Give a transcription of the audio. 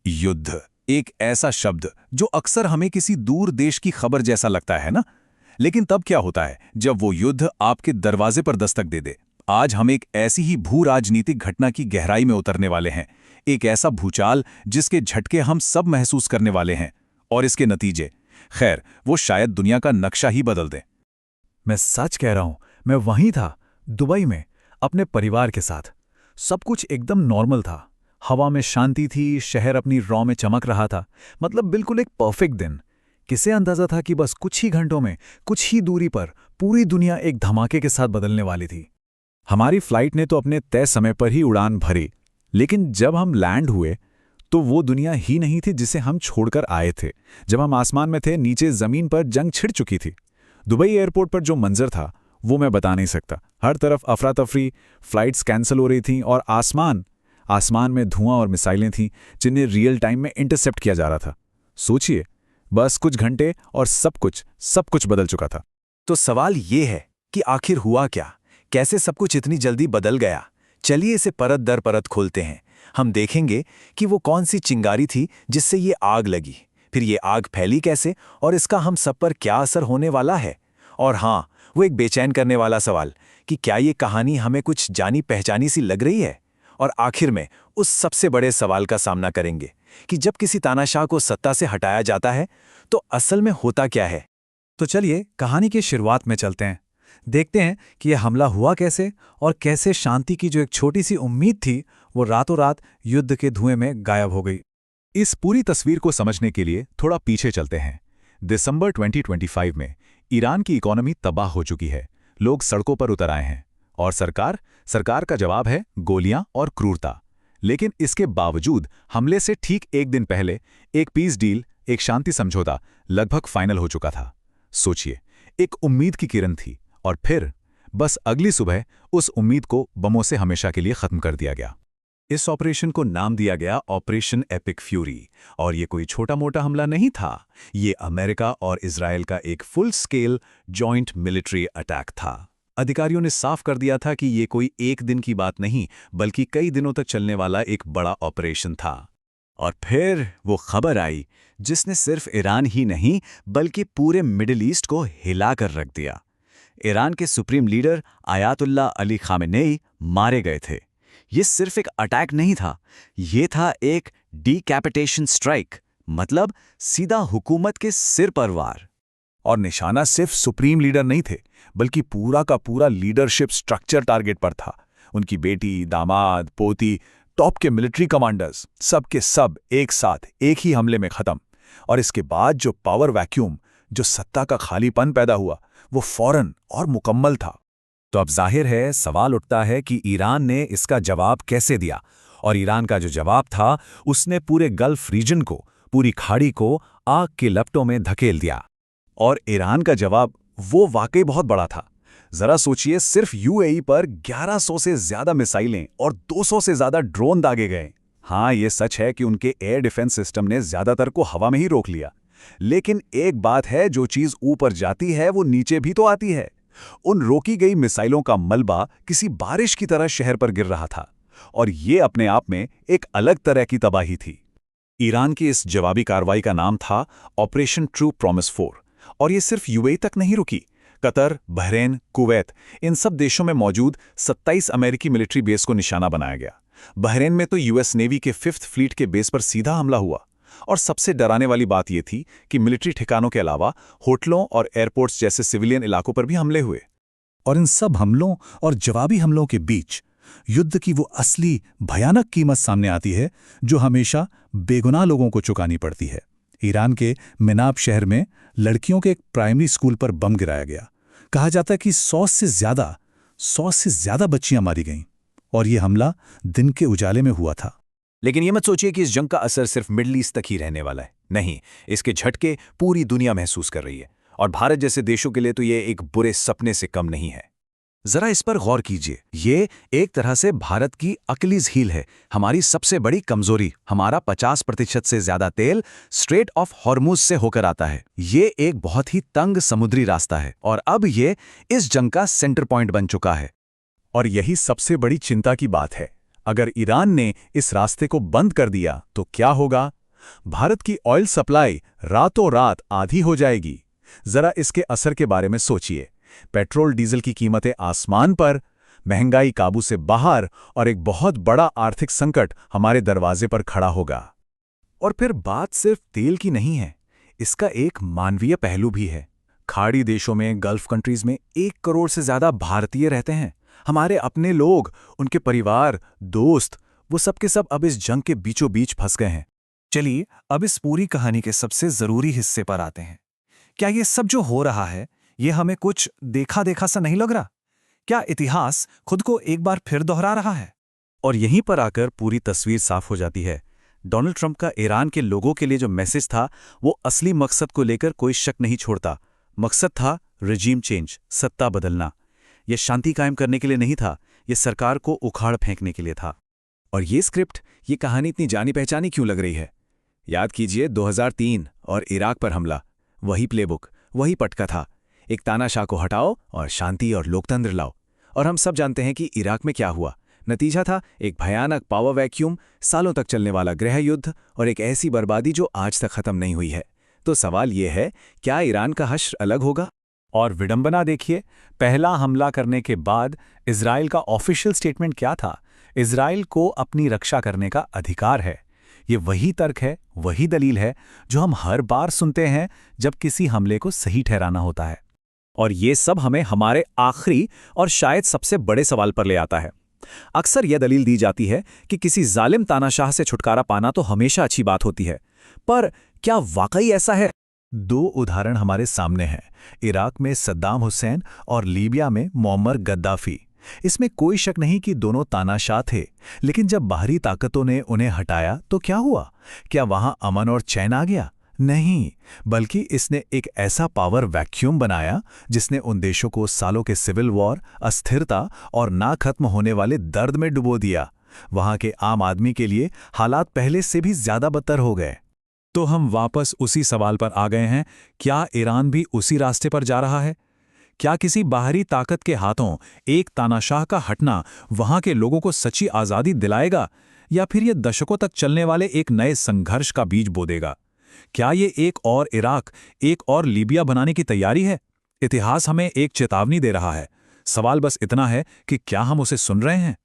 युद्ध, एक ऐसा शब्द जो अक्सर हमें किसी दूर देश की खबर जैसा लगता है ना। लेकिन तब क्या होता है जब वो युद्ध आपके दरवाजे पर दस्तक दे दे। आज हम एक ऐसी ही भू राजनीतिक घटना की गहराई में उतरने वाले हैं। एक ऐसा भूचाल जिसके झटके हम सब महसूस करने वाले हैं, और इसके नतीजे, खैर, वो शायद दुनिया का नक्शा ही बदल दें। मैं सच कह रहा हूं, मैं वहीं था, दुबई में, अपने परिवार के साथ। सब कुछ एकदम नॉर्मल था। हवा में शांति थी, शहर अपनी रॉ में चमक रहा था। मतलब बिल्कुल एक परफेक्ट दिन। किसे अंदाजा था कि बस कुछ ही घंटों में, कुछ ही दूरी पर पूरी दुनिया एक धमाके के साथ बदलने वाली थी। हमारी फ्लाइट ने तो अपने तय समय पर ही उड़ान भरी, लेकिन जब हम लैंड हुए तो वो दुनिया ही नहीं थी जिसे हम छोड़कर आए थे। जब हम आसमान में थे, नीचे जमीन पर जंग छिड़ चुकी थी। दुबई एयरपोर्ट पर जो मंजर था वो मैं बता नहीं सकता। हर तरफ अफरा तफरी, फ्लाइट्स कैंसिल हो रही थीं, और आसमान में धुआं और मिसाइलें थीं जिन्हें रियल टाइम में इंटरसेप्ट किया जा रहा था। सोचिए, बस कुछ घंटे और सब कुछ बदल चुका था। तो सवाल ये है कि आखिर हुआ क्या? कैसे सब कुछ इतनी जल्दी बदल गया? चलिए इसे परत दर परत खोलते हैं। हम देखेंगे कि वो कौन सी चिंगारी थी जिससे ये आग लगी, फिर ये आग फैली कैसे, और इसका हम सब पर क्या असर होने वाला है। और हाँ, वो एक बेचैन करने वाला सवाल कि क्या ये कहानी हमें कुछ जानी पहचानी सी लग रही है। और आखिर में उस सबसे बड़े सवाल का सामना करेंगे कि जब किसी तानाशाह को सत्ता से हटाया जाता है तो असल में होता क्या है। तो चलिए कहानी की शुरुआत में चलते हैं। देखते हैं कि यह हमला हुआ कैसे, और कैसे शांति की जो एक छोटी सी उम्मीद थी वो रातों रात युद्ध के धुएं में गायब हो गई। इस पूरी तस्वीर को समझने के लिए थोड़ा पीछे चलते हैं। दिसंबर 2025 में ईरान की इकोनॉमी तबाह हो चुकी है। लोग सड़कों पर उतर आए हैं, और सरकार का जवाब है गोलियां और क्रूरता। लेकिन इसके बावजूद हमले से ठीक एक दिन पहले एक पीस डील, एक शांति समझौता लगभग फाइनल हो चुका था। सोचिए, एक उम्मीद की किरण थी, और फिर बस अगली सुबह उस उम्मीद को बमों से हमेशा के लिए खत्म कर दिया गया। इस ऑपरेशन को नाम दिया गया ऑपरेशन एपिक फ्यूरी, और ये कोई छोटा मोटा हमला नहीं था। ये अमेरिका और इजराइल का एक full scale joint military attack था। अधिकारियों ने साफ कर दिया था कि ये कोई एक दिन की बात नहीं, बल्कि कई दिनों तक चलने वाला एक बड़ा ऑपरेशन था। और फिर वो खबर आई जिसने सिर्फ ईरान ही नहीं बल्कि पूरे मिडिल ईस्ट को हिला कर रख दिया। ईरान के सुप्रीम लीडर आयातुल्लाह अली खामेनेई मारे गए थे। ये सिर्फ एक अटैक नहीं था, ये था एक डीकैपिटेशन स्ट्राइक, मतलब सीधा हुकूमत के सिर पर वार। और निशाना सिर्फ सुप्रीम लीडर नहीं थे, बल्कि पूरा का पूरा लीडरशिप स्ट्रक्चर टारगेट पर था। उनकी बेटी, दामाद, पोती, टॉप के मिलिट्री कमांडर्स, सब के सब एक साथ एक ही हमले में खत्म। और इसके बाद जो पावर वैक्यूम, जो सत्ता का खालीपन पैदा हुआ, वो फौरन और मुकम्मल था। तो अब जाहिर है सवाल उठता है कि ईरान ने इसका जवाब कैसे दिया। और ईरान का जो जवाब था, उसने पूरे गल्फ रीजन को, पूरी खाड़ी को आग के लपटों में धकेल दिया। और ईरान का जवाब वो वाकई बहुत बड़ा था। जरा सोचिए, सिर्फ यूएई पर 1100 से ज्यादा मिसाइलें और 200 से ज्यादा ड्रोन दागे गए। हाँ, ये सच है कि उनके एयर डिफेंस सिस्टम ने ज्यादातर को हवा में ही रोक लिया। लेकिन एक बात है, जो चीज ऊपर जाती है वो नीचे भी तो आती है। उन रोकी गई मिसाइलों का मलबा किसी बारिश की तरह शहर पर गिर रहा था, और ये अपने आप में एक अलग तरह की तबाही थी। ईरान की इस जवाबी कार्रवाई का नाम था ऑपरेशन ट्रू प्रॉमिस 4, और ये सिर्फ यूएई तक नहीं रुकी। कतर, बहरीन, कुवैत, इन सब देशों में मौजूद 27 अमेरिकी मिलिट्री बेस को निशाना बनाया गया। बहरीन में तो यूएस नेवी के 5th फ्लीट के बेस पर सीधा हमला हुआ। और सबसे डराने वाली बात यह थी कि मिलिट्री ठिकानों के अलावा होटलों और एयरपोर्ट्स जैसे सिविलियन इलाकों पर भी हमले हुए। और इन सब हमलों और जवाबी हमलों के बीच युद्ध की वो असली भयानक कीमत सामने आती है, जो हमेशा बेगुनाह लोगों को चुकानी पड़ती है। ईरान के मिनाब शहर में लड़कियों के एक प्राइमरी स्कूल पर बम गिराया गया। कहा जाता है कि 100 से ज्यादा बच्चियां मारी गईं, और ये हमला दिन के उजाले में हुआ था। लेकिन ये मत सोचिए कि इस जंग का असर सिर्फ मिडिल ईस्ट तक ही रहने वाला है। नहीं, इसके झटके पूरी दुनिया महसूस कर रही है, और भारत जैसे देशों के लिए तो ये एक बुरे सपने से कम नहीं है। जरा इस पर गौर कीजिए। ये एक तरह से भारत की अकिलीज हील है, हमारी सबसे बड़ी कमजोरी। हमारा 50% से ज्यादा तेल स्ट्रेट ऑफ हॉर्मुज से होकर आता है। ये एक बहुत ही तंग समुद्री रास्ता है, और अब ये इस जंग का सेंटर पॉइंट बन चुका है। और यही सबसे बड़ी चिंता की बात है। अगर ईरान ने इस रास्ते को बंद कर दिया तो क्या होगा? भारत की ऑयल सप्लाई रातों रात आधी हो जाएगी। जरा इसके असर के बारे में सोचिए। पेट्रोल डीजल की कीमतें आसमान पर, महंगाई काबू से बाहर और एक बहुत बड़ा आर्थिक संकट हमारे दरवाजे पर खड़ा होगा। और फिर बात सिर्फ तेल की नहीं है, इसका एक मानवीय पहलू भी है। खाड़ी देशों में, गल्फ कंट्रीज में 1 करोड़ से ज्यादा भारतीय रहते हैं। हमारे अपने लोग, उनके परिवार, दोस्त, वो सब के सब अब इस जंग के बीचों बीच फंस गए हैं। चलिए अब इस पूरी कहानी के सबसे जरूरी हिस्से पर आते हैं। क्या ये सब जो हो रहा है, ये हमें कुछ देखा देखा सा नहीं लग रहा? क्या इतिहास खुद को एक बार फिर दोहरा रहा है? और यहीं पर आकर पूरी तस्वीर साफ हो जाती है। डोनाल्ड ट्रंप का ईरान के लोगों के लिए जो मैसेज था, वो असली मकसद को लेकर कोई शक नहीं छोड़ता। मकसद था रिजीम चेंज, सत्ता बदलना। यह शांति कायम करने के लिए नहीं था, यह सरकार को उखाड़ फेंकने के लिए था। और ये स्क्रिप्ट, ये कहानी इतनी जानी पहचानी क्यों लग रही है? याद कीजिए 2003 और इराक पर हमला। वही प्लेबुक, वही पटका था। एक तानाशाह को हटाओ और शांति और लोकतंत्र लाओ। और हम सब जानते हैं कि इराक में क्या हुआ। नतीजा था एक भयानक पावर वैक्यूम, सालों तक चलने वाला गृह युद्ध और एक ऐसी बर्बादी जो आज तक खत्म नहीं हुई है। तो सवाल यह है, क्या ईरान का हश्र अलग होगा? और विडंबना देखिए, पहला हमला करने के बाद इजराइल का ऑफिशियल स्टेटमेंट क्या था? इजराइल को अपनी रक्षा करने का अधिकार है। ये वही तर्क है, वही दलील है जो हम हर बार सुनते हैं जब किसी हमले को सही ठहराना होता है। और ये सब हमें हमारे आखिरी और शायद सबसे बड़े सवाल पर ले आता है। अक्सर यह दलील दी जाती है कि किसी जालिम तानाशाह से छुटकारा पाना तो हमेशा अच्छी बात होती है, पर क्या वाकई ऐसा है? 2 उदाहरण हमारे सामने हैं, इराक में सद्दाम हुसैन और लीबिया में मुअम्मर गद्दाफी। इसमें कोई शक नहीं कि दोनों तानाशाह थे, लेकिन जब बाहरी ताकतों ने उन्हें हटाया तो क्या हुआ? क्या वहां अमन और चैन आ गया? नहीं, बल्कि इसने एक ऐसा पावर वैक्यूम बनाया जिसने उन देशों को सालों के सिविल वॉर, अस्थिरता और ना खत्म होने वाले दर्द में डुबो दिया। वहां के आम आदमी के लिए हालात पहले से भी ज्यादा बदतर हो गए। तो हम वापस उसी सवाल पर आ गए हैं, क्या ईरान भी उसी रास्ते पर जा रहा है? क्या किसी बाहरी ताकत के हाथों एक तानाशाह का हटना वहां के लोगों को सच्ची आज़ादी दिलाएगा, या फिर ये दशकों तक चलने वाले एक नए संघर्ष का बीज बो देगा? क्या ये एक और इराक, एक और लीबिया बनाने की तैयारी है? इतिहास हमें एक चेतावनी दे रहा है। सवाल बस इतना है कि क्या हम उसे सुन रहे हैं?